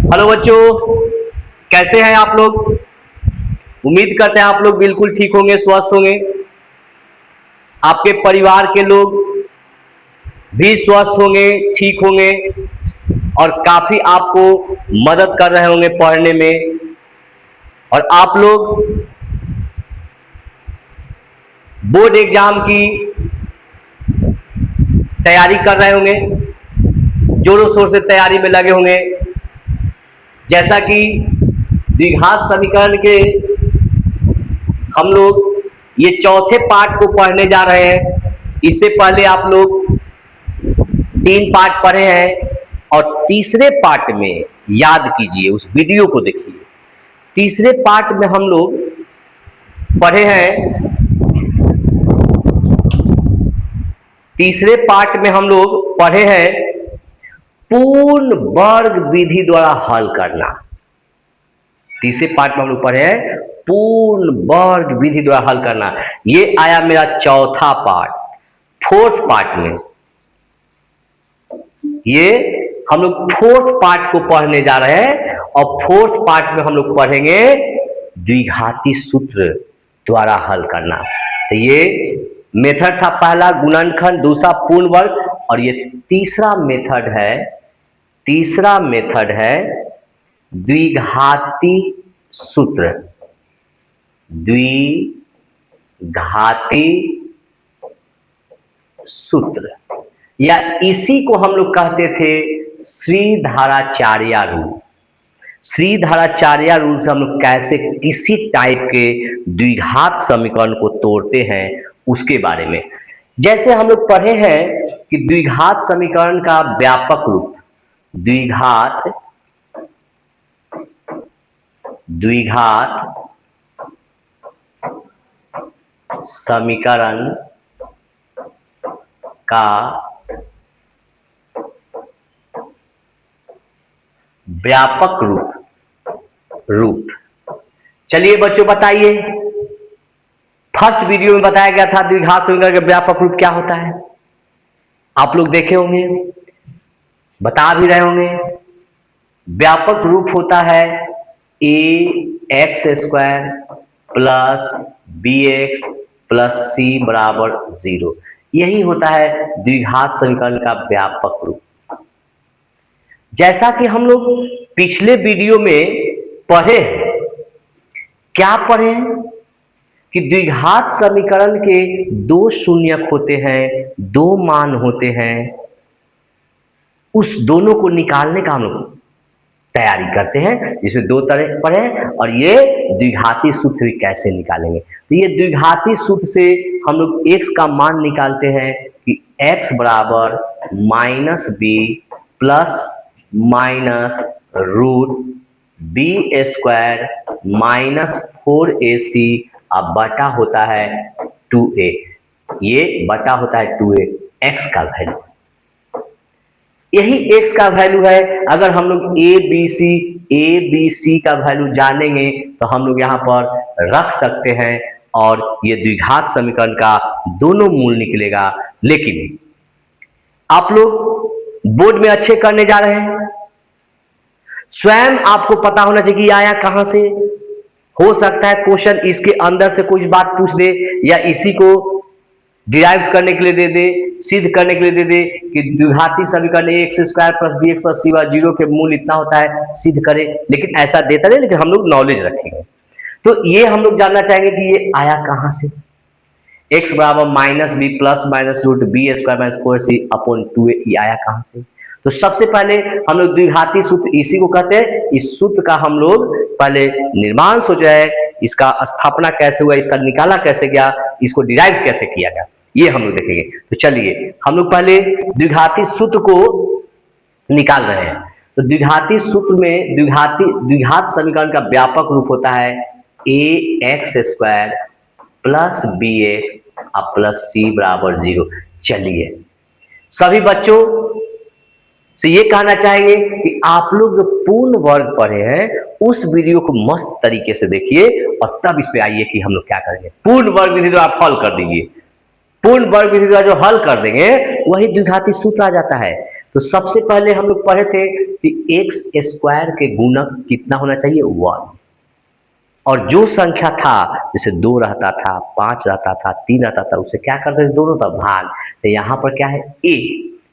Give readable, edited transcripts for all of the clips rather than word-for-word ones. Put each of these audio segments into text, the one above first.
Hello बच्चों, कैसे हैं आप लोग। उम्मीद करते हैं आप लोग बिल्कुल ठीक होंगे, स्वस्थ होंगे। आपके परिवार के लोग भी स्वस्थ होंगे, ठीक होंगे और काफी आपको मदद कर रहे होंगे पढ़ने में। और आप लोग बोर्ड एग्जाम की तैयारी कर रहे होंगे, जोरों शोर से तैयारी में लगे होंगे। जैसा कि द्विघात समीकरण के हम लोग ये चौथे पार्ट को पढ़ने जा रहे हैं। इससे पहले आप लोग 3 पार्ट पढ़े हैं और तीसरे पार्ट में याद कीजिए, उस वीडियो को देखिए। तीसरे पार्ट में हम लोग पढ़े हैं, तीसरे पार्ट में हम लोग पढ़े हैं पूर्ण वर्ग विधि द्वारा हल करना। तीसरे पार्ट में हम लोग पढ़े हैं पूर्ण वर्ग विधि द्वारा हल करना। ये आया मेरा चौथा पार्ट। फोर्थ पार्ट में ये हम लोग फोर्थ पार्ट को पढ़ने जा रहे हैं और फोर्थ पार्ट में हम लोग पढ़ेंगे द्विघाती सूत्र द्वारा हल करना। तो ये मेथड था पहला गुणनखंड, दूसरा पूर्ण वर्ग और ये तीसरा मेथड है द्विघाती सूत्र। द्विघाती सूत्र या इसी को हम लोग कहते थे श्रीधराचार्य रूल। श्रीधराचार्य रूल से हम लोग कैसे किसी टाइप के द्विघात समीकरण को तोड़ते हैं उसके बारे में। जैसे हम लोग पढ़े हैं कि द्विघात समीकरण का व्यापक रूप, द्विघात समीकरण का व्यापक रूप। चलिए बच्चों बताइए, फर्स्ट वीडियो में बताया गया था द्विघात समीकरण का व्यापक रूप क्या होता है। आप लोग देखे होंगे, बता भी रहे होंगे। व्यापक रूप होता है ax² plus bx plus c बराबर 0। यही होता है द्विघात समीकरण का व्यापक रूप। जैसा कि हम लोग पिछले वीडियो में पढ़े, क्या पढ़े कि द्विघात समीकरण के 2 शून्यक होते हैं, 2 मान होते हैं। उस दोनों को निकालने का हम लोग तैयारी करते हैं, जिसमें 2 तरह पढ़े और ये द्विघाती सूत्र कैसे निकालेंगे। तो ये द्विघाती सूत्र से हम लोग x का मान निकालते हैं कि x बराबर -b plus minus root b² minus 4ac अब बटा होता है 2a। ये बटा होता है 2a, x का वैल्यू। यही x का वैल्यू है। अगर हम लोग a b c का वैल्यू जानेंगे तो हम लोग यहाँ पर रख सकते हैं और ये द्विघात समीकरण का दोनों मूल निकलेगा। लेकिन आप लोग बोर्ड में अच्छे करने जा रहे हैं, स्वयं आपको पता होना चाहिए कि आया कहां से। हो सकता है क्वेश्चन इसके अंदर से कुछ बात पूछ दे या इसी को डिराइव करने के लिए दे दे, सिद्ध करने के लिए दे दे कि द्विघाती समीकरण ax² plus bx plus c बार 0 के मूल इतना होता है, सिद्ध करे। लेकिन ऐसा देता नहीं, लेकिन हम लोग नॉलेज रखेंगे। तो ये हम लोग जानना चाहेंगे कि ये आया कहां से। x बराबर -b plus minus root b² minus 4c upon 2a, ये आया कहां से। तो सबसे पहले हम लोग द्विघाती सूत्र इसी को कहते हैं। इस सूत्र का हम लोग पहले निर्माण सोच रहे हैं, इसका स्थापना कैसे हुआ, इसका निकाला कैसे गया, इसको डिराइव कैसे किया गया, ये हम लोग देखेंगे। तो चलिए हम लोग पहले द्विघाती सूत्र को निकाल रहे हैं। तो द्विघाती सूत्र में द्विघात समीकरण का व्यापक रूप होता है ax² plus bx plus c बराबर 0। चलिए सभी बच्चों से ये कहना चाहेंगे कि आप लोग जो पूर्ण वर्ग पढ़े हैं उस वीडियो को मस्त तरीके से देखिए और तब इस पे आइए कि हम लोग क्या करेंगे। पूर्ण वर्ग विधि तो आप हल कर दीजिए। पूर्ण वर्ग विधि का जो हल कर देंगे वही द्विघाती सूत्र आ जाता है। तो सबसे पहले हम लोग पढ़े थे कि एक्स स्क्वायर के गुणक कितना होना चाहिए 1, और जो संख्या था जैसे 2 रहता था, 5 रहता था, 3 रहता था, उसे क्या करते थे दोनों तरफ भाग। तो यहाँ पर क्या है ए,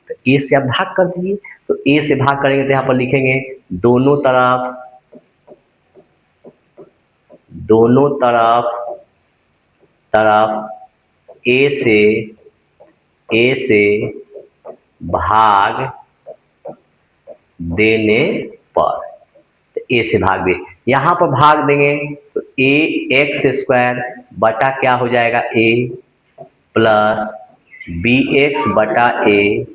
तो ए से आप भाग कर दीजिए। तो ए से भाग करेंगे तो यहाँ पर लिखेंगे दोनों तरफ ए से भाग देने पर, तो ए से भाग दे, यहाँ पर भाग देंगे तो ए एक्स स्क्वायर बटा क्या हो जाएगा ए प्लस बी एक्स बटा ए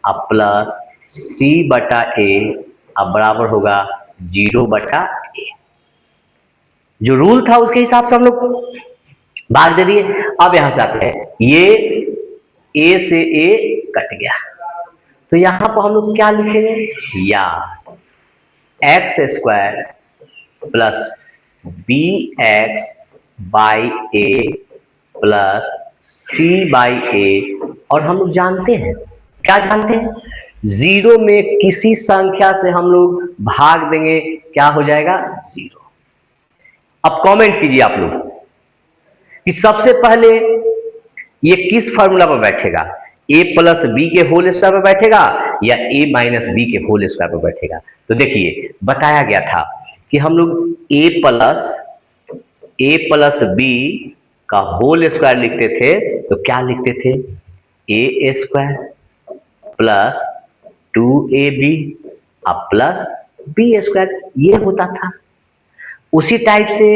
अब प्लस सी बटा ए अब बराबर होगा 0 बटा ए। जो रूल था उसके हिसाब से हम लोग भाग दे दिए। अब यहां से आते हैं, ये ए से ए कट गया, तो यहां पर हम लोग क्या लिखेंगे, या X square plus B X by A plus C by A, और हम लोग जानते हैं, क्या जानते हैं, 0 में किसी संख्या से हम लोग भाग देंगे क्या हो जाएगा 0। अब कमेंट कीजिए आप लोग कि सबसे पहले ये किस फॉर्मूला पर बैठेगा, a प्लस बी के होल स्क्वायर पर बैठेगा या a माइनस बी के होल स्क्वायर पर बैठेगा। तो देखिए बताया गया था कि हम लोग a प्लस बी का होल स्क्वायर लिखते थे, तो क्या लिखते थे a स्क्वायर प्लस 2ab अब प्लस बी स्क्वायर, ये होता था। उसी टाइप से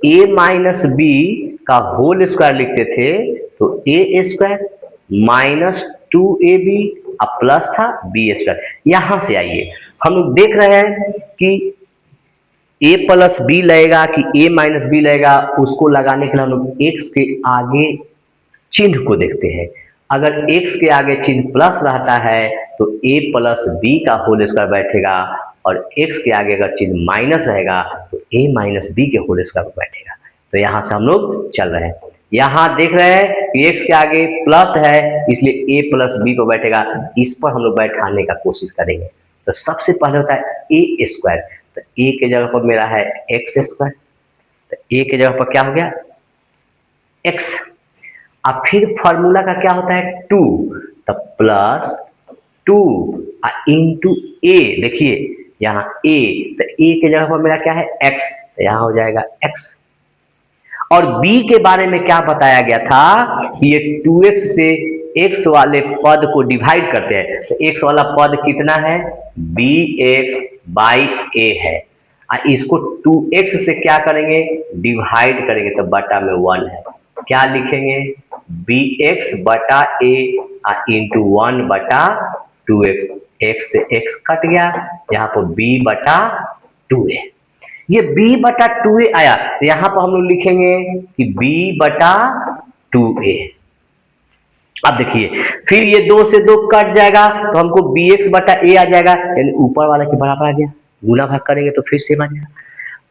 a माइनस बी का होल स्क्वायर लिखते थे, तो a स्क्वायर माइनस 2ab अब प्लस था बी स्क्वायर। यहां से आइए हम लोग देख रहे हैं कि a प्लस बी लगेगा कि a माइनस बी लगेगा, उसको लगाने के लिए हम लोग x के आगे चिन्ह को देखते हैं। अगर x के आगे चिन्ह प्लस रहता है तो a प्लस बी का होल स्क्वायर बैठेगा, और x के आगे अगर चिन्ह माइनस रहेगा तो a माइनस बी के होल स्क्वायर पर बैठेगा। तो यहाँ से हम लोग चल रहे हैं, यहाँ देख रहे हैं कि x के आगे प्लस है इसलिए a प्लस बी पर बैठेगा, इस पर हम लोग बैठाने का कोशिश करेंगे। तो सबसे पहले होता है a स्क्वायर, तो a के जगह पर मेरा है एक्स स्क्वायर, तो a के जगह पर क्या हो गया x। अब फिर फॉर्मूला का क्या होता है 2, तो प्लस 2 इंटू ए, देखिए यहाँ a, तो a के जगह पर मेरा क्या है x, तो यहाँ हो जाएगा x। और b के बारे में क्या बताया गया था कि ये 2x से x वाले पद को डिवाइड करते हैं, तो x वाला पद कितना है bx बाई a है, इसको 2x से क्या करेंगे डिवाइड करेंगे तो बटा में 1 है, क्या लिखेंगे bx बटा a इंटू 1 बटा 2x, x से x कट गया, यहाँ पर b बटा 2a। ये b बटा 2a आया तो यहाँ पर हम लोग लिखेंगे कि b बटा 2a। अब देखिए फिर ये 2 से 2 कट जाएगा तो हमको bx बटा a आ जाएगा, यानी ऊपर वाला के बराबर आ गया, गुना भाग करेंगे तो फिर सेम आ जाएगा।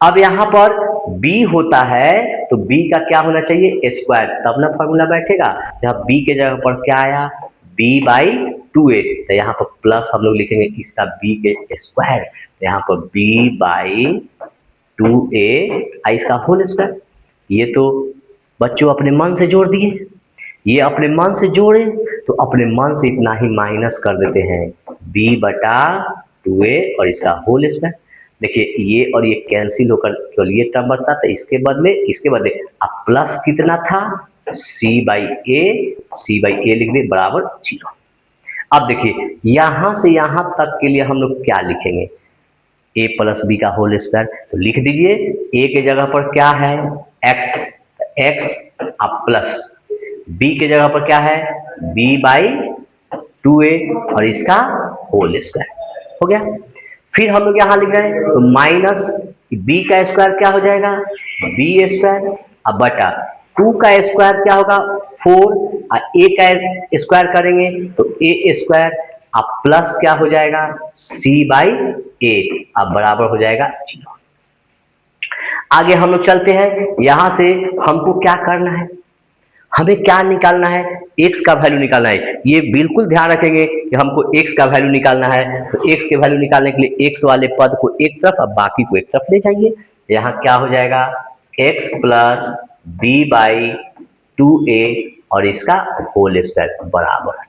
अब यहाँ पर b होता है तो b का क्या होना चाहिए स्क्वायर, तब ना फॉर्मूला बैठेगा। यहाँ b के जगह पर क्या आया b बाई 2a, तो यहाँ पर प्लस हम लोग लिखेंगे इसका b के स्क्वायर, यहाँ पर b बाई 2a इसका होल स्क्वायर। ये तो बच्चों अपने मन से जोड़ दिए, ये अपने मन से जोड़े तो अपने मन से इतना ही माइनस कर देते हैं b बटा 2a और इसका होल स्क्वायर। देखिए ये और ये कैंसिल होकर केवल ये टर्म बचता, तो इसके बदले अब प्लस कितना था c बाई ए लिख दे बराबर 0। अब देखिए यहां से यहां तक के लिए हम लोग क्या लिखेंगे a प्लस बी का होल स्क्वायर, तो लिख दीजिए a के जगह पर क्या है x अब प्लस b के जगह पर क्या है b बाई 2a और इसका होल स्क्वायर हो गया। फिर हम लोग यहाँ लिख रहे हैं तो माइनस b का स्क्वायर क्या हो जाएगा b स्क्वायर अब बटा 2 का स्क्वायर क्या होगा 4 और a का स्क्वायर करेंगे तो a स्क्वायर अब प्लस क्या हो जाएगा c बाई a अब बराबर हो जाएगा 0। आगे हम लोग चलते हैं, यहां से हमको क्या करना है, हमें क्या निकालना है, x का वैल्यू निकालना है। ये बिल्कुल ध्यान रखेंगे कि हमको x का वैल्यू निकालना है, तो x के वैल्यू निकालने के लिए x वाले पद को एक तरफ और बाकी को एक तरफ ले जाइए। यहाँ क्या हो जाएगा, x plus B by 2a और इसका होल स्क्वायर बराबर।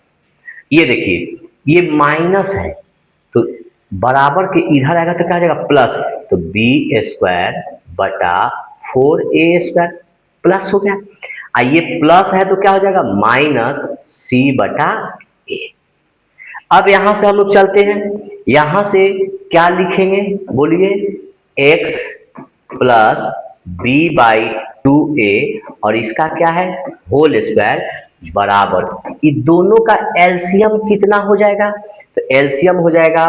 ये देखिए ये माइनस है तो बराबर के इधर आएगा तो क्या हो जाएगा प्लस, तो बी स्क्वायर बटा 4a स्क्वायर प्लस हो गया। ये प्लस है तो क्या हो जाएगा माइनस सी बटा ए। अब यहां से हम लोग चलते हैं, यहां से क्या लिखेंगे बोलिए, x plus B by 2a और इसका क्या है होल स्क्वायर बराबर, ये दोनों का एलसीएम कितना हो जाएगा, तो एलसीएम हो जाएगा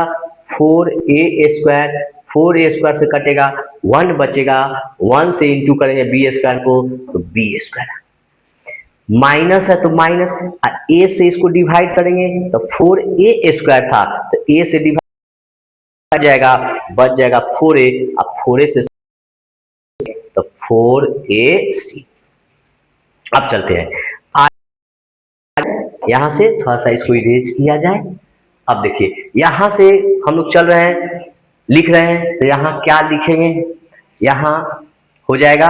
4a स्क्वायर, 4a स्क्वायर से कटेगा 1 बचेगा, 1 से इंटू करेंगे बी स्क्वायर को तो बी स्क्वायर, माइनस है तो माइनस, ए से इसको डिवाइड करेंगे तो 4a स्क्वायर था तो ए से डिवाइड जाएगा, बच जाएगा 4a, अब 4a से तो 4ac। अब चलते हैं यहां से थोड़ा सा इसको इरेज किया जाए। अब देखिए यहां से हम लोग चल रहे हैं, लिख रहे हैं, तो यहां क्या लिखेंगे, यहां हो जाएगा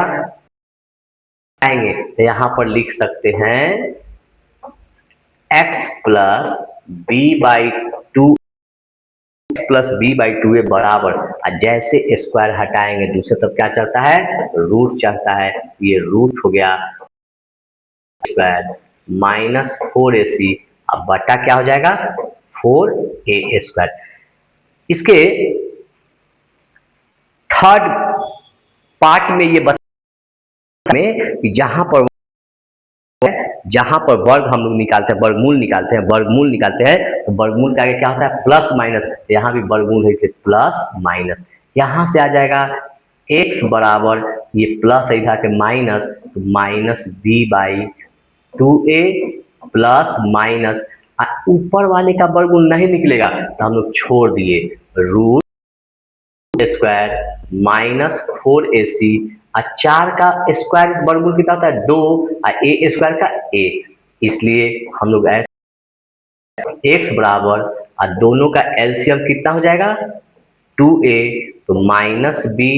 आएंगे तो यहां पर लिख सकते हैं x plus B by 2a बराबर, और जैसे स्क्वायर हटाएंगे दूसरे तरफ क्या चलता है रूट चलता है, ये रूट हो गया स्क्वायर माइनस 4ac, अब बटा क्या हो जाएगा 4a स्क्वायर। इसके थर्ड पार्ट में ये में कि जहां पर वर्ग हम लोग निकालते हैं, वर्गमूल निकालते हैं तो वर्गमूल के आगे क्या होता है प्लस माइनस, तो यहाँ भी वर्गमूल है इसलिए प्लस माइनस, यहाँ से आ जाएगा x बराबर, ये प्लस इधर के माइनस, तो minus B by 2a plus minus, ऊपर वाले का वर्गमूल नहीं निकलेगा तो हम लोग छोड़ दिए रूट स्क्वायर माइनस 4ac, 4 का स्क्वायर वर्गमूल कितना होता है 2 और a स्क्वायर का 1, इसलिए हम लोग ऐसे x बराबर और दोनों का एलसीएम कितना हो जाएगा 2a, तो minus B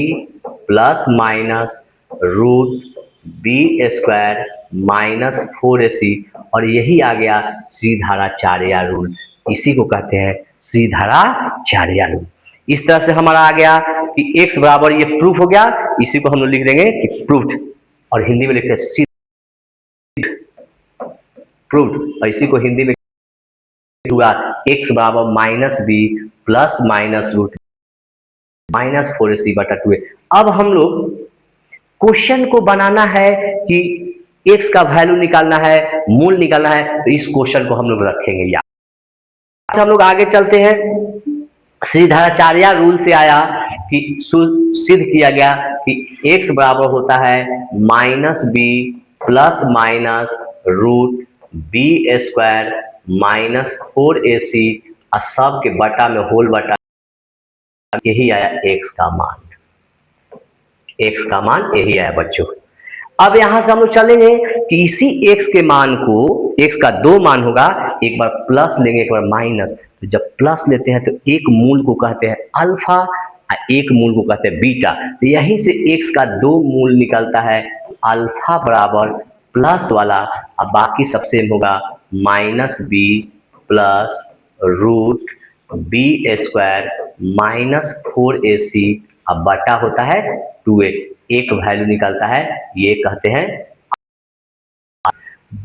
plus minus root B square minus 4ac, और यही आ गया श्रीधराचार्य रूल, इसी को कहते हैं श्रीधराचार्य रूल। इस तरह से हमारा आ गया कि x बराबर, ये प्रूफ हो गया, इसी को हम लोग लिख देंगे कि प्रूफ्ड, और हिंदी में लिखते हैं प्रूफ्ड, और इसी को हिंदी में हुआ x बराबर minus B plus minus root minus 4ac बटा 2a। अब हम लोग क्वेश्चन को बनाना है कि x का वैल्यू निकालना है, मूल निकालना है, तो इस क्वेश्चन को हम लोग रखेंगे याद। हम लोग आगे चलते हैं, श्रीधराचार्य रूल से आया कि सिद्ध किया गया कि x बराबर होता है minus B plus minus root B square minus 4ac, और सब के बटा में होल बटा, यही आया x का मान, x का मान यही आया बच्चों। अब यहां से हम लोग चलेंगे कि इसी x के मान को, x का 2 मान होगा, एक बार प्लस लेंगे एक बार माइनस, तो जब प्लस लेते हैं तो एक मूल को कहते हैं अल्फा और एक मूल को कहते हैं बीटा, तो यहीं से x का 2 मूल निकलता है, अल्फा बराबर प्लस वाला, अब बाकी सब सेम होगा minus B plus root B square minus 4ac, अब बटा होता है 2a, एक वैल्यू निकलता है, ये कहते हैं।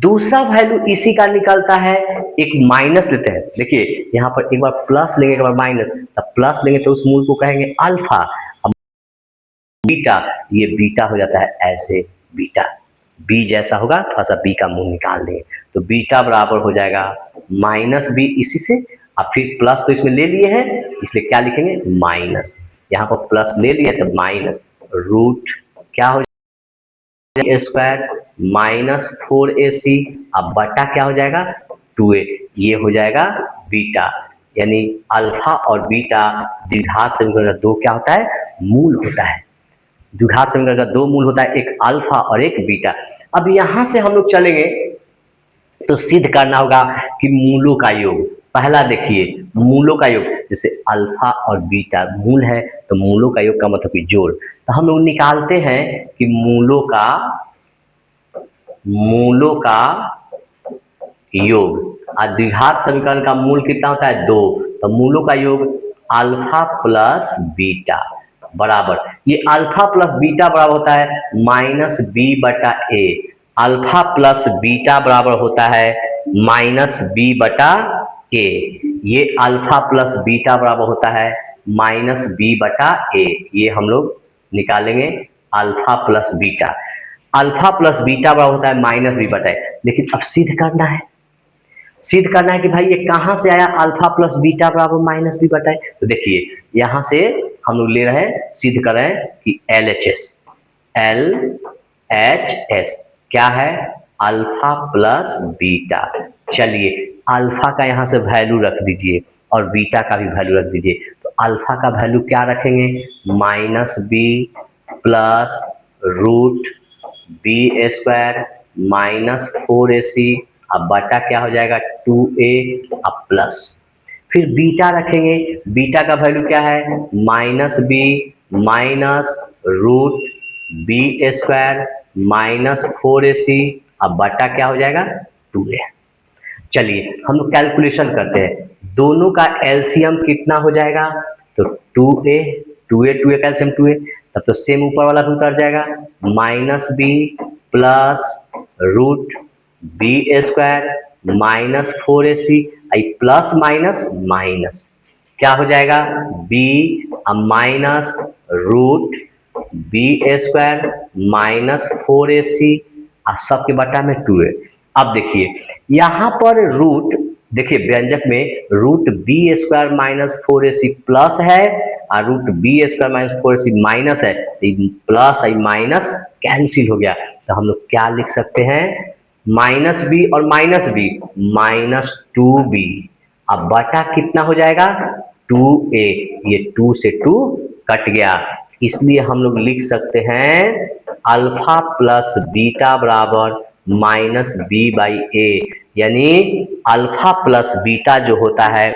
दूसरा वैल्यू इसी का निकलता है, एक माइनस लेते हैं, देखिए यहाँ पर एक बार प्लस लेंगे एक बार माइनस, तब प्लस लेंगे तो उस मूल को कहेंगे अल्फा, अब बीटा, ये बीटा हो जाता है ऐसे, बीटा बी जैसा होगा, थोड़ा सा बी का मूल निकाल देंगे, तो बीटा बराबर हो जाएगा माइनस बी, इसी से अब फिर प्लस तो इसमें ले लिए हैं इसलिए क्या लिखेंगे माइनस, यहाँ पर प्लस ले लिया तो माइनस रूट क्या हो जाएगा स्क्वायर माइनस 4ac, अब बटा क्या हो जाएगा 2a, ये हो जाएगा बीटा, यानी अल्फा और बीटा द्विघात समीकरण का 2 क्या होता है मूल होता है, द्विघात समीकरण का 2 मूल होता है, एक अल्फा और एक बीटा। अब यहां से हम लोग चलेंगे तो सिद्ध करना होगा कि मूलों का योग। पहला देखिए मूलों का योग, जैसे अल्फा और बीटा मूल है तो मूलों का योग का मतलब कि जोड़। तो हम लोग निकालते हैं कि मूलों का योग, और द्विघात समीकरण का मूल कितना होता है 2, तो मूलों का योग अल्फा प्लस बीटा बराबर, ये अल्फा प्लस बीटा बराबर होता है माइनस बी बटा ए। अल्फा प्लस बीटा बराबर होता है माइनस बी बटा ए। ये अल्फा प्लस बीटा बराबर होता है माइनस बी बटा ए। ये हम लोग निकालेंगे alpha plus beta. Alpha plus beta बराबर होता है माइनस बी बटा ए। लेकिन अब सिद्ध करना है कि भाई ये कहां से आया अल्फा प्लस बीटा बराबर माइनस बी बटा ए। तो देखिए यहां से हम लोग ले रहे हैं, सिद्ध कर रहे हैं कि एल एच एस क्या है अल्फा प्लस बीटा। चलिए अल्फा का यहां से वैल्यू रख दीजिए और बीटा का भी वैल्यू रख दीजिए। तो अल्फा का वैल्यू क्या रखेंगे minus B plus root B square minus 4ac, अब बटा क्या हो जाएगा 2a अब प्लस, फिर बीटा रखेंगे। बीटा का वैल्यू क्या है minus B minus root B square minus 4ac, अब बटा क्या हो जाएगा 2a। चलिए हम लोग कैलकुलेशन करते हैं, दोनों का एलसीएम कितना हो जाएगा, तो 2a का एलसीएम 2a, तब तो सेम ऊपर वाला भी उतर जाएगा minus B plus root B square minus 4ac, plus minus minus क्या हो जाएगा B minus root B square minus 4ac, सबके बटा में 2a। अब देखिए यहां पर रूट, देखिए व्यंजक में root B square minus 4ac plus है और root B square minus 4ac minus है, प्लस माइनस कैंसिल हो गया। तो हम लोग क्या लिख सकते हैं माइनस बी और माइनस बी माइनस 2b, अब बटा कितना हो जाएगा 2a, ये 2 से 2 कट गया, इसलिए हम लोग लिख सकते हैं अल्फा प्लस बीटा बराबर माइनस बी बाई ए। यानी अल्फा प्लस बीटा जो होता है,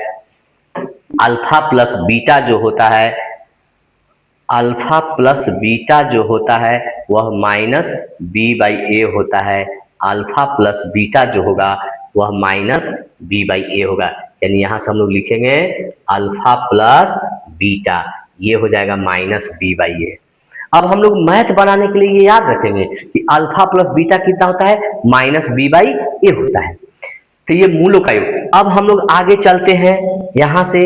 अल्फा प्लस बीटा जो होता है, अल्फा प्लस बीटा जो होता है वह माइनस बी बाई ए होता है। अल्फा प्लस बीटा जो होगा वह माइनस बी बाई ए होगा। यानी यहां से हम लोग लिखेंगे अल्फा प्लस बीटा, ये हो जाएगा माइनस बी बाई ए। अब हम लोग मैथ बनाने के लिए ये याद रखेंगे कि अल्फा प्लस बीटा कितना होता है माइनस बी बाई ए होता है। तो ये मूलों का योग। अब हम लोग आगे चलते हैं, यहां से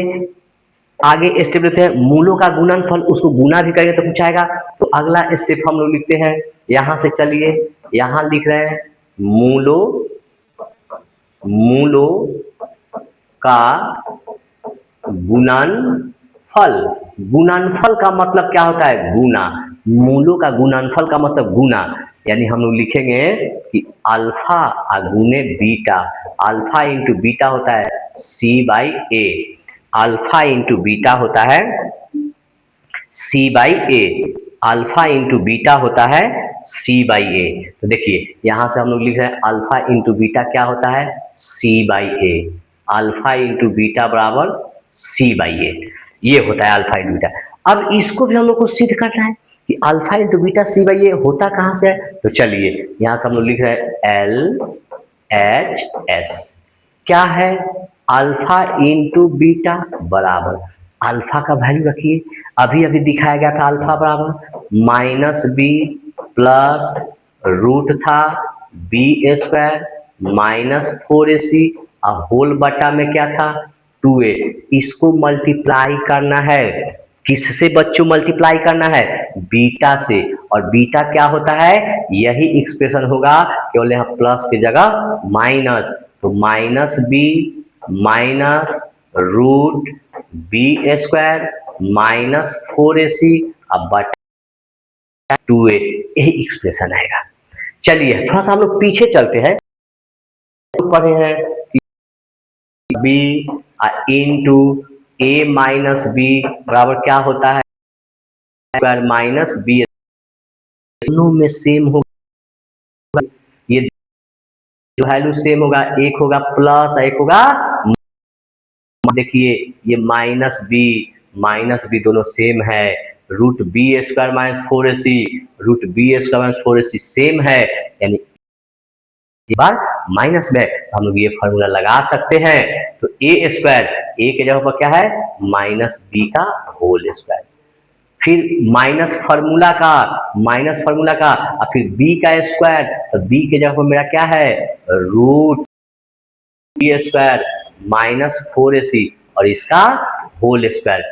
आगे स्टेप लेते हैं मूलों का गुणनफल, उसको गुना भी करेंगे तो कुछ आएगा। तो अगला स्टेप हम लोग लिखते हैं, यहां से चलिए यहां लिख रहे हैं मूलों का गुणनफल। गुणनफल का मतलब क्या होता है गुना, मूलों का गुणनफल का मतलब गुना। यानी हम लोग लिखेंगे कि अल्फा गुने बीटा, अल्फा इंटू बीटा होता है C by A, alpha into beta होता है C by A, alpha into beta होता है सी बाई ए। तो देखिए यहां से हम लोग लिख रहे हैं अल्फा इंटू बीटा क्या होता है C by A, alpha into beta बराबर सी बाई ए, ये होता है अल्फा इंटू बीटा। अब इसको भी हम लोग को सिद्ध करना है कि alpha into beta C by A होता कहां से है। तो चलिए यहां से हम लोग लिख रहे हैं एल एच एस क्या है अल्फा इंटू बीटा बराबर, अल्फा का वैल्यू रखिए, अभी अभी दिखाया गया था अल्फा बराबर माइनस बी प्लस रूट था B square minus 4ac, whole बटा में क्या था 2a। इसको मल्टीप्लाई करना है, किससे बच्चों मल्टीप्लाई करना है बीटा से, और बीटा क्या होता है यही एक्सप्रेशन होगा, केवल यहाँ प्लस की जगह माइनस। तो minus B minus root B square minus 4ac, अब बटा 2a, यही एक्सप्रेशन आएगा। चलिए थोड़ा सा हम लोग पीछे चलते हैं, पढ़े हैं बी इंटू ए माइनस बी बराबर क्या होता है स्क्वायर माइनस बी, दोनों में सेम होगा जो वैल्यू सेम होगा, एक होगा प्लस, एक होगा, देखिए ये माइनस बी दोनों सेम है, root B square minus 4ac, root B square minus 4ac same है, यानी एक बार माइनस में हम लोग ये फॉर्मूला लगा सकते हैं। तो ए स्क्वायर, ए के जगह पर क्या है, माइनस बी का होल स्क्वायर, फिर माइनस फार्मूला का और फिर बी का स्क्वायर, तो बी के जगह पर मेरा क्या है, root B square minus 4ac और इसका होल स्क्वायर,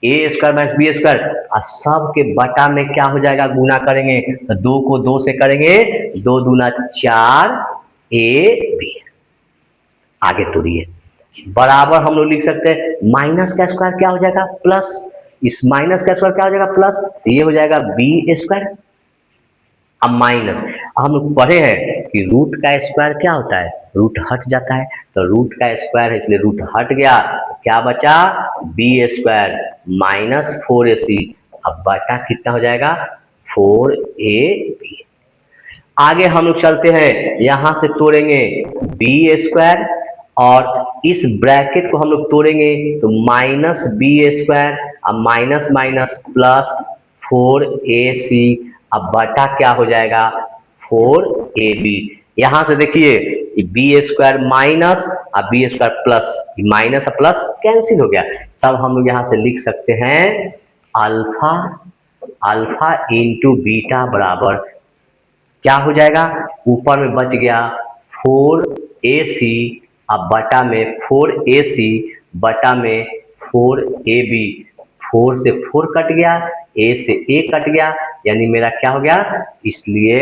ए स्क्वायर माइनस बी स्क्वायर, और सब के बटा में क्या हो जाएगा, गुना करेंगे तो 2 को 2 से करेंगे, 2 दूना 4 ए बी, आगे तोड़िए, बराबर हम लोग लिख सकते हैं माइनस का स्क्वायर क्या हो जाएगा प्लस, इस माइनस का स्क्वायर क्या हो जाएगा प्लस, तो ये हो जाएगा बी स्क्वायर। अब माइनस, हम लोग पढ़े हैं कि रूट का स्क्वायर क्या होता है, रूट हट जाता है, तो रूट का स्क्वायर है इसलिए रूट हट गया, तो क्या बचा, बी स्क्वायर माइनस 4ac, अब बटा कितना हो जाएगा 4ab। आगे हम लोग चलते हैं, यहां से तोड़ेंगे बी स्क्वायर और इस ब्रैकेट को हम लोग तोड़ेंगे तो माइनस बी स्क्वायर, अब माइनस माइनस प्लस 4ac, अब बटा क्या हो जाएगा 4ab। यहां से देखिए बी स्क्वायर माइनस और बी स्क्वायर प्लस, माइनस और प्लस कैंसिल हो गया, तब हम लोग यहां से लिख सकते हैं अल्फा, अल्फा इंटू बीटा बराबर क्या हो जाएगा, ऊपर में बच गया 4ac, अब बटा में 4ac बटा में 4ab, 4 से 4 कट गया, a से a कट गया, यानी मेरा क्या हो गया, इसलिए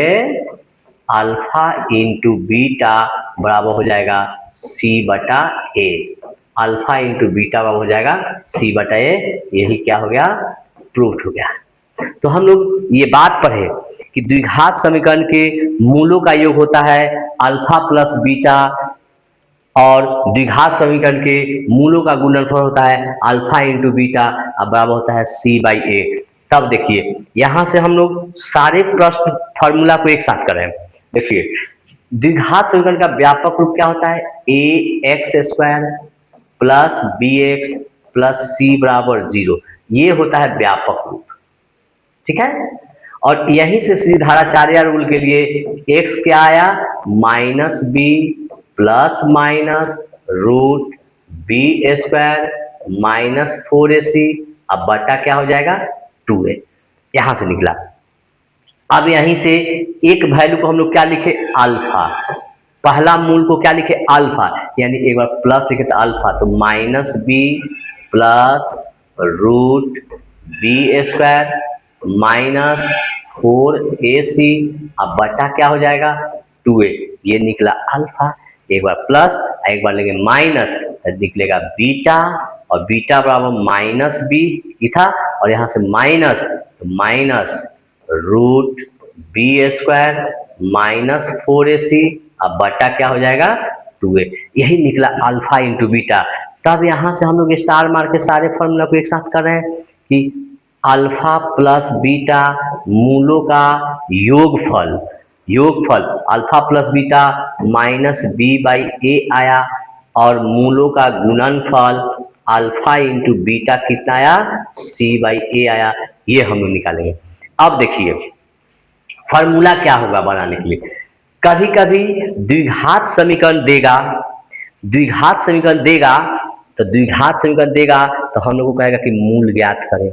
अल्फा इंटू बीटा बराबर हो जाएगा c बटा a, अल्फा इंटू बीटा बराबर हो जाएगा c बटा a, यही क्या हो गया, प्रूफ हो गया। तो हम लोग ये बात पढ़े कि द्विघात समीकरण के मूलों का योग होता है अल्फा प्लस बीटा, और द्विघात समीकरण के मूलों का गुणनफल होता है अल्फा इंटू बीटा, बराबर होता है सी बाई ए। तब देखिए यहां से हम लोग सारे प्रश्न फॉर्मूला को एक साथ करें, देखिए द्विघात समीकरण का व्यापक रूप क्या होता है, A X square plus B X plus C बराबर 0, ये होता है व्यापक रूप, ठीक है। और यहीं से सीधाचार्य रूल के लिए x क्या आया, minus B plus minus root B square minus 4ac, अब बटा क्या हो जाएगा 2a, यहां से निकला। अब यहीं से एक वैल्यू को हम लोग क्या लिखे, अल्फा, पहला मूल को क्या लिखे अल्फा, यानी एक बार प्लस लिखे तो अल्फा, तो minus B plus root B square minus 4ac, अब बटा क्या हो जाएगा 2a, ये निकला अल्फा, एक बार प्लस एक बार लेंगे माइनस, निकलेगा बीटा, और बीटा बराबर माइनस बी था, और यहां से माइनस, तो minus root B square minus 4ac, अब बटा क्या हो जाएगा 2a, यही निकला अल्फा इंटू बीटा। तब यहां से हम लोग स्टार मार के सारे फॉर्मूला को एक साथ कर रहे हैं कि अल्फा प्लस बीटा मूलों का योगफल, योगफल alpha plus beta minus B by A आया, और मूलों का गुणनफल अल्फा इंटू बीटा कितना आया, सी बाई ए आया, ये हम लोग निकालेंगे। अब देखिए फॉर्मूला क्या होगा बनाने के लिए, कभी कभी द्विघात समीकरण देगा, द्विघात समीकरण देगा, तो द्विघात समीकरण देगा तो हम लोग को कहेगा कि मूल ज्ञात करें,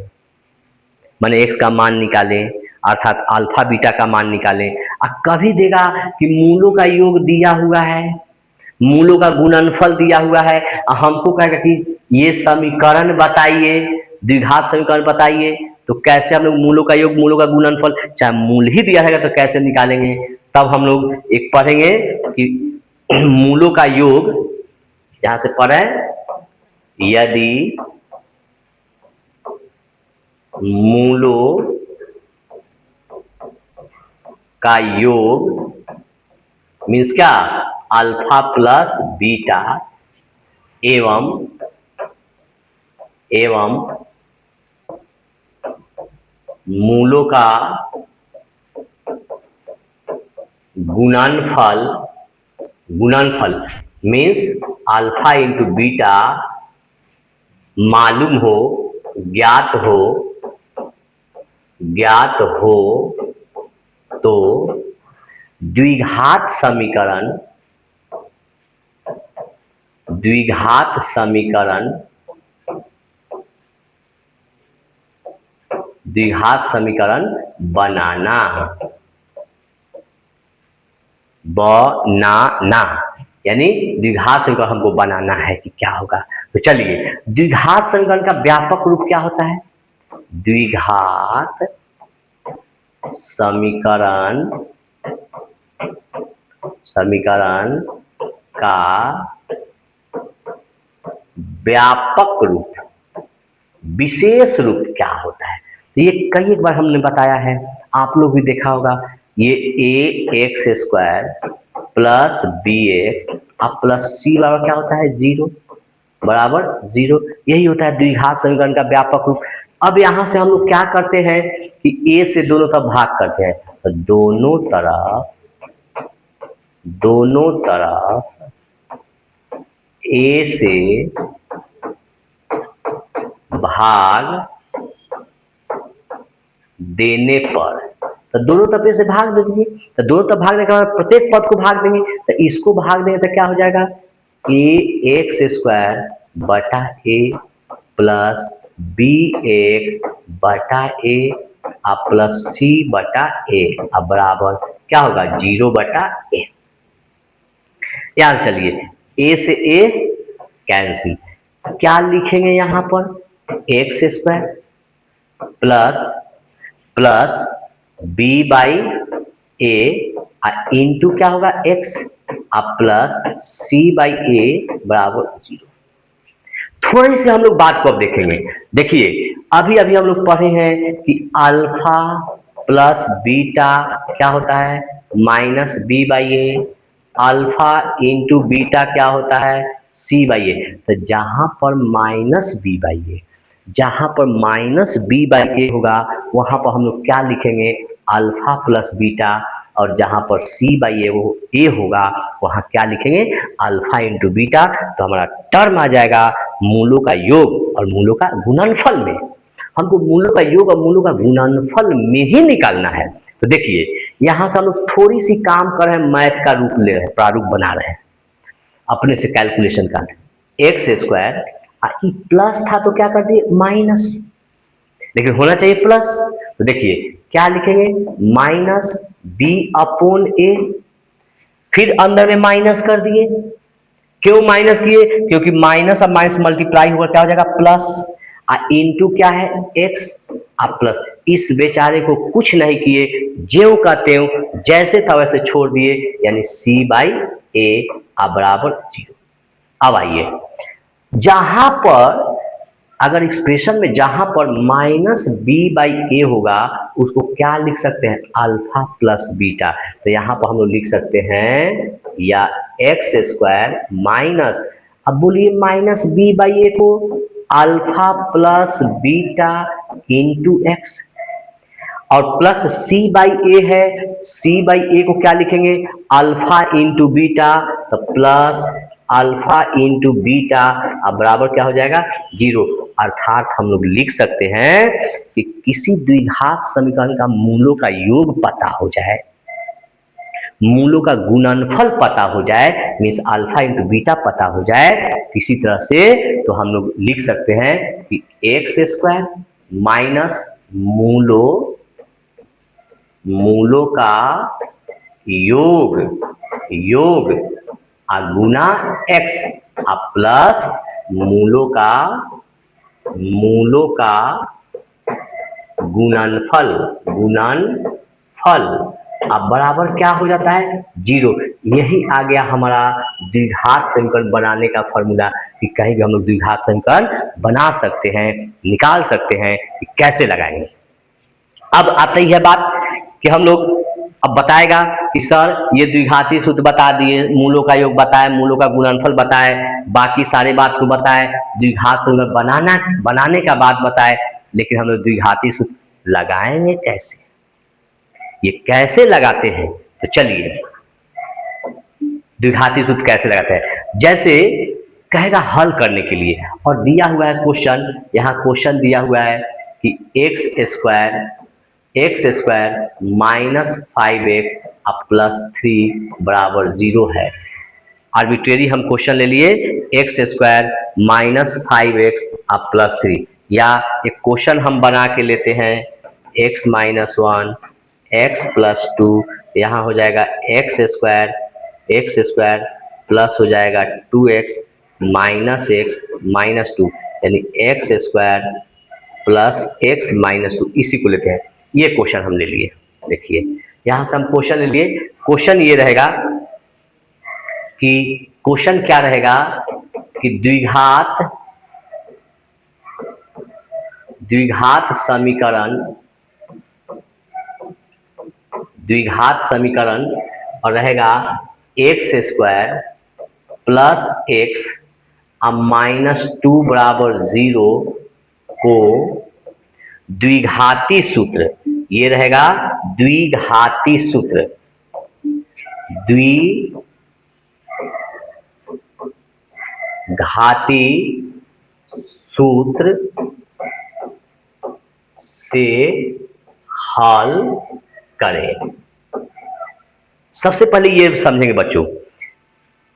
माने x का मान निकालें, अर्थात अल्फा बीटा का मान निकालें। और कभी देगा कि मूलों का योग दिया हुआ है, मूलों का गुणनफल दिया हुआ है, हमको कहेगा कि ये समीकरण बताइए, द्विघात समीकरण बताइए, तो कैसे हम लोग मूलों का योग मूलों का गुणनफल, चाहे मूल ही दिया रहेगा तो कैसे निकालेंगे। तब हम लोग एक पढ़ेंगे कि मूलों का योग, यहां से पढ़े, यदि मूलों का योग मीन्स क्या, अल्फा प्लस बीटा एवं मूलों का गुणनफल गुणनफल मीन्स अल्फा इंटू बीटा मालूम हो, ज्ञात हो तो द्विघात समीकरण बनाना यानी द्विघात समीकरण हमको बनाना है कि क्या होगा। तो चलिए, द्विघात समीकरण का व्यापक रूप क्या होता है? द्विघात समीकरण का व्यापक रूप, विशेष रूप क्या होता है? तो ये कई एक बार हमने बताया है, आप लोग भी देखा होगा। ये ax² प्लस bx अब प्लस c बराबर क्या होता है? 0 बराबर 0। यही होता है द्विघात समीकरण का व्यापक रूप। अब यहां से हम लोग क्या करते हैं कि a से दोनों तरफ भाग करते हैं, तो दोनों तरफ a से भाग देने पर, तो दोनों तरफ से भाग दे दीजिए। तो दोनों तरफ भागने के बाद प्रत्येक पद को भाग देंगे, तो इसको भाग देंगे तो क्या हो जाएगा? ax² बटा a प्लस bx बटा a प्लस c बटा a अब बराबर क्या होगा? 0 बटा a। याद चलिए, a से a कैंसिल, क्या लिखेंगे यहां पर? x² plus b by a into क्या होगा? x plus c by a बराबर 0। थोड़ी सी हम लोग बात को अब देखेंगे। देखिए, अभी हम लोग पढ़े हैं कि अल्फा प्लस बीटा क्या होता है? Minus b by A. Alpha into beta क्या होता है? c बाई ए। तो जहां पर माइनस b बाई ए, होगा वहां पर हम लोग क्या लिखेंगे? Alpha plus beta. और जहां पर c बाई ए होगा वहां क्या लिखेंगे? Alpha into beta. तो हमारा टर्म आ जाएगा मूलों का योग और मूलों का गुणनफल में। हमको मूलों का योग और मूलों का गुणनफल में ही निकालना है। तो देखिए, यहां से हम लोग थोड़ी सी काम कर रहे हैं, मैथ का रूप ले रहे हैं, प्रारूप बना रहे हैं अपने से कैलकुलेशन का। x² प्लस था तो क्या कर दिए? माइनस, लेकिन होना चाहिए प्लस। तो देखिए क्या लिखेंगे? माइनस b अपॉन a, फिर अंदर में माइनस कर दिए। क्यों माइनस किए? क्योंकि माइनस अब माइनस मल्टीप्लाई हुआ क्या हो जाएगा? प्लस इंटू क्या है? x plus. इस बेचारे को कुछ नहीं किए, ज्यों का त्यों जैसे था वैसे छोड़ दिए, यानी c बाई ए बराबर 0। अब आइए, जहां पर अगर एक्सप्रेशन में जहां पर माइनस b बाई ए होगा उसको क्या लिख सकते हैं? Alpha plus beta. तो यहां पर हम लोग लिख सकते हैं या x² माइनस, अब बोलिए माइनस b बाई ए को alpha plus beta into x, और प्लस c बाई ए है, c बाई ए को क्या लिखेंगे? अल्फा इंटू बीटा, तो प्लस अल्फा इंटू बीटा अब बराबर क्या हो जाएगा? 0। अर्थात हम लोग लिख सकते हैं कि किसी द्विघात समीकरण का मूलों का योग पता हो जाए, मूलों का गुणनफल पता हो जाए, मीन्स अल्फा इंटू बीटा पता हो जाए किसी तरह से, तो हम लोग लिख सकते हैं कि x² माइनस मूलों का योग गुना x प्लस मूलों का गुणनफल अब बराबर क्या हो जाता है? 0। यही आ गया हमारा द्विघात समीकरण बनाने का फॉर्मूला, कि कहीं भी हम लोग द्विघात समीकरण बना सकते हैं, निकाल सकते हैं कि कैसे लगाएंगे। अब आती है बात कि हम लोग अब बताएगा कि सर ये द्विघाती सूत्र बता दिए, मूलों का योग बताए, मूलों का गुणनफल बताए, बाकी सारे बात को बताए, द्विघात समीकरण बनाने का बात बताए, लेकिन हम लोग द्विघाती सूत्र लगाएंगे कैसे? ये कैसे लगाते हैं? तो चलिए, द्विघाती सूत्र कैसे लगाते हैं, जैसे कहेगा हल करने के लिए, और दिया हुआ है क्वेश्चन, यहाँ क्वेश्चन दिया हुआ है कि एक्स स्क्वायर माइनस 5x अब प्लस 3 बराबर 0 है। आर्बिट्रेरी हम क्वेश्चन ले लिए, एक्स स्क्वायर माइनस 5x अब प्लस 3, या एक क्वेश्चन हम बना के लेते हैं x माइनस 1 एक्स प्लस 2, यहाँ हो जाएगा एक्स स्क्वायर प्लस हो जाएगा 2x माइनस एक्स माइनस 2, यानी x square plus x minus 2, इसी को लेते हैं। ये क्वेश्चन हम ले लिए। देखिए यहाँ से हम क्वेश्चन ले लिए, क्वेश्चन ये रहेगा कि क्वेश्चन क्या रहेगा कि द्विघात समीकरण और रहेगा एक्स स्क्वायर प्लस एक्स अब माइनस 2 बराबर 0 को द्विघाती सूत्र, ये रहेगा द्विघाती सूत्र से हल करें। सबसे पहले ये समझेंगे बच्चों,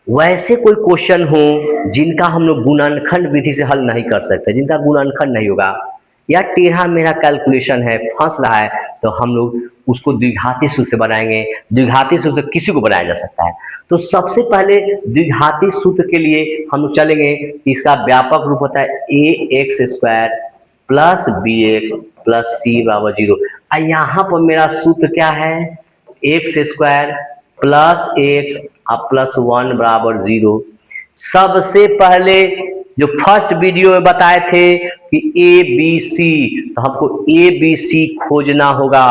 वैसे कोई क्वेश्चन हो जिनका हम लोग गुणनखंड विधि से हल नहीं कर सकते, जिनका गुणनखंड नहीं होगा या टेढ़ा मेरा कैलकुलेशन है, फंस रहा है, तो हम लोग उसको द्विघाती सूत्र से बनाएंगे। द्विघाती सूत्र से किसी को बनाया जा सकता है। तो सबसे पहले द्विघाती सूत्र के लिए हम लोग चलेंगे, इसका व्यापक रूप होता है A X square plus B X plus C बराबर 0। यहाँ पर मेरा सूत्र क्या है, एक्स स्क्वायर प्लस एक्स अब प्लस 1 बराबर 0। सबसे पहले जो फर्स्ट वीडियो में बताए थे कि ए बी सी, तो हमको ए बी सी खोजना होगा,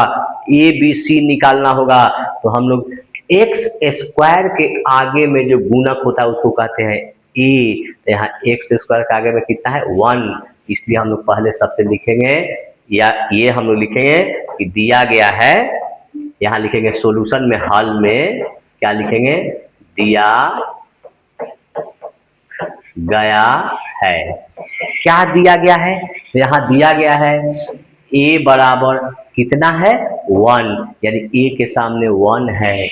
ए बी सी निकालना होगा। तो हम लोग एक्स स्क्वायर के आगे में जो गुणक होता है उसको कहते हैं ए। तो यहाँ एक्स स्क्वायर के आगे में कितना है 1, इसलिए हम लोग पहले सबसे लिखेंगे, या ये हम लोग लिखेंगे कि दिया गया है, यहाँ लिखेंगे सॉल्यूशन में, हल में क्या लिखेंगे, दिया गया है। क्या दिया गया है, यहाँ दिया गया है a बराबर कितना है 1, यानी a के सामने 1 है,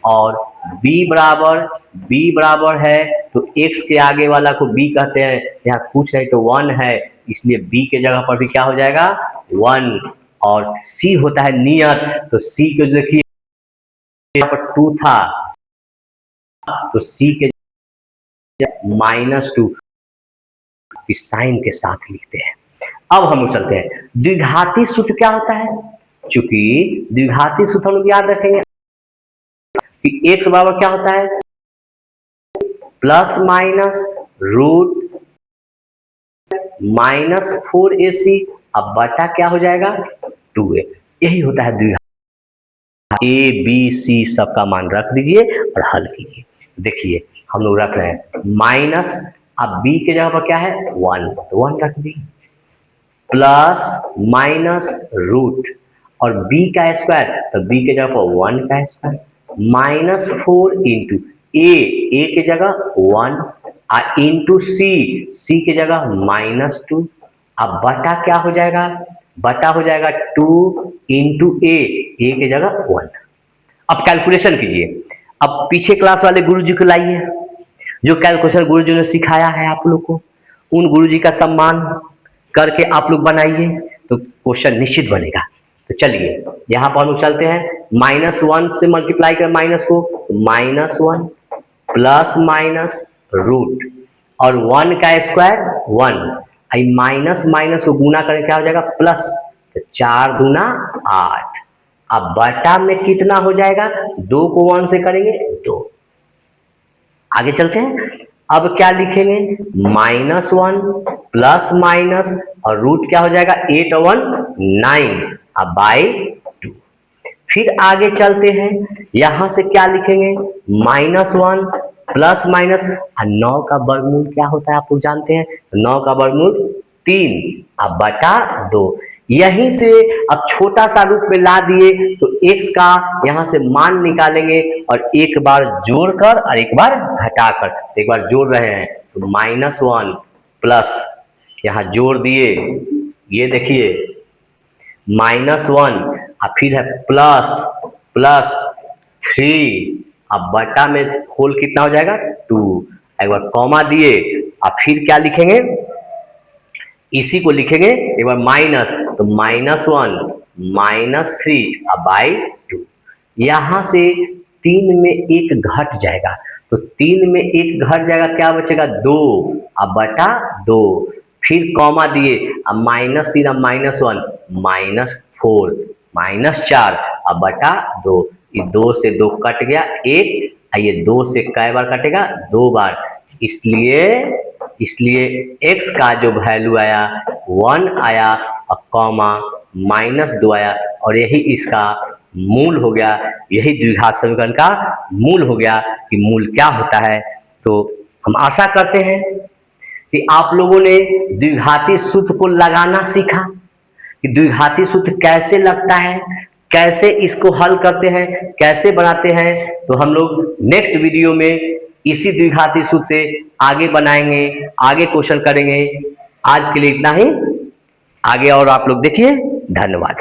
और b बराबर है तो x के आगे वाला को b कहते हैं, यहाँ कुछ नहीं तो 1 है, इसलिए b के जगह पर भी क्या हो जाएगा 1, और c होता है नियत, तो c को देखिए यहाँ पर 2 था तो c के -2 इस साइन के साथ लिखते हैं। अब हम लोग चलते हैं, द्विघाती सूत्र क्या होता है। चूंकि द्विघाती सूत्र हम लोग याद रखेंगे कि x बराबर क्या होता है प्लस माइनस रूट -4ac अब बटा क्या हो जाएगा 2a, यही होता है द्विघाती। ए बी सी सबका मान रख दीजिए और हल कीजिए। देखिए हम लोग रख रहे हैं माइनस, अब b के जगह पर क्या है 1, तो 1 रख दी, प्लस माइनस रूट और b का स्क्वायर, तो b के जगह पर 1 का स्क्वायर, -4 इंटू a के जगह 1 इंटू c के जगह -2, अब बटा क्या हो जाएगा, बटा हो जाएगा 2 इंटू a के जगह 1। अब कैलकुलेशन कीजिए, अब पीछे क्लास वाले गुरुजी को लाइए, जो कैलकुलेशन गुरुजी ने सिखाया है आप लोग को, उन गुरुजी का सम्मान करके आप लोग बनाइए, तो क्वेश्चन निश्चित बनेगा। तो चलिए यहाँ पर हम लोग चलते हैं, -1 से मल्टीप्लाई कर माइनस को, -1 प्लस माइनस रूट और 1 का स्क्वायर 1, माइनस माइनस को गुना करें क्या हो जाएगा प्लस, तो 4 दूना 8, अब बटा में कितना हो जाएगा, 2 को 1 से करेंगे 2। आगे चलते हैं, अब क्या लिखेंगे -1 प्लस माइनस और रूट क्या हो जाएगा 8 और 1 9, अब बाई 2। फिर आगे चलते हैं, यहां से क्या लिखेंगे -1 प्लस माइनस 9 का वर्गमूल क्या होता है आप लोग जानते हैं, 9 का वर्गमूल 3 अब बटा 2, यहीं से अब छोटा सा रूप में ला दिए तो x का यहां से मान निकालेंगे और एक बार जोड़कर और एक बार घटाकर, एक बार जोड़ रहे हैं तो -1 प्लस यहां जोड़ दिए, ये देखिए -1 और फिर है प्लस प्लस 3 अब बटा में होल कितना हो जाएगा 2, एक बार कॉमा दिए और फिर क्या लिखेंगे, इसी को लिखेंगे एक बार माइनस, तो -1 -3 अब बाई 2, यहां से 3 में 1 घट जाएगा, तो 3 में 1 घट जाएगा, क्या बचेगा 2 अब बटा 2, फिर कॉमा दिए अब -3 अब -1 -4 -4 अब बटा 2, ये 2 से 2 कट गया 1, ये 2 से कै बार कटेगा 2 बार, इसलिए x का जो वैल्यू आया 1 आया और कॉमा -2 आया और यही इसका मूल हो गया, यही द्विघात समीकरण का मूल हो गया कि मूल क्या होता है। तो हम आशा करते हैं कि आप लोगों ने द्विघाती सूत्र को लगाना सीखा कि द्विघाती सूत्र कैसे लगता है, कैसे इसको हल करते हैं, कैसे बनाते हैं। तो हम लोग नेक्स्ट वीडियो में इसी द्विघाती सूत्र से आगे बनाएंगे, आगे क्वेश्चन करेंगे। आज के लिए इतना ही, आगे और आप लोग देखिए। धन्यवाद।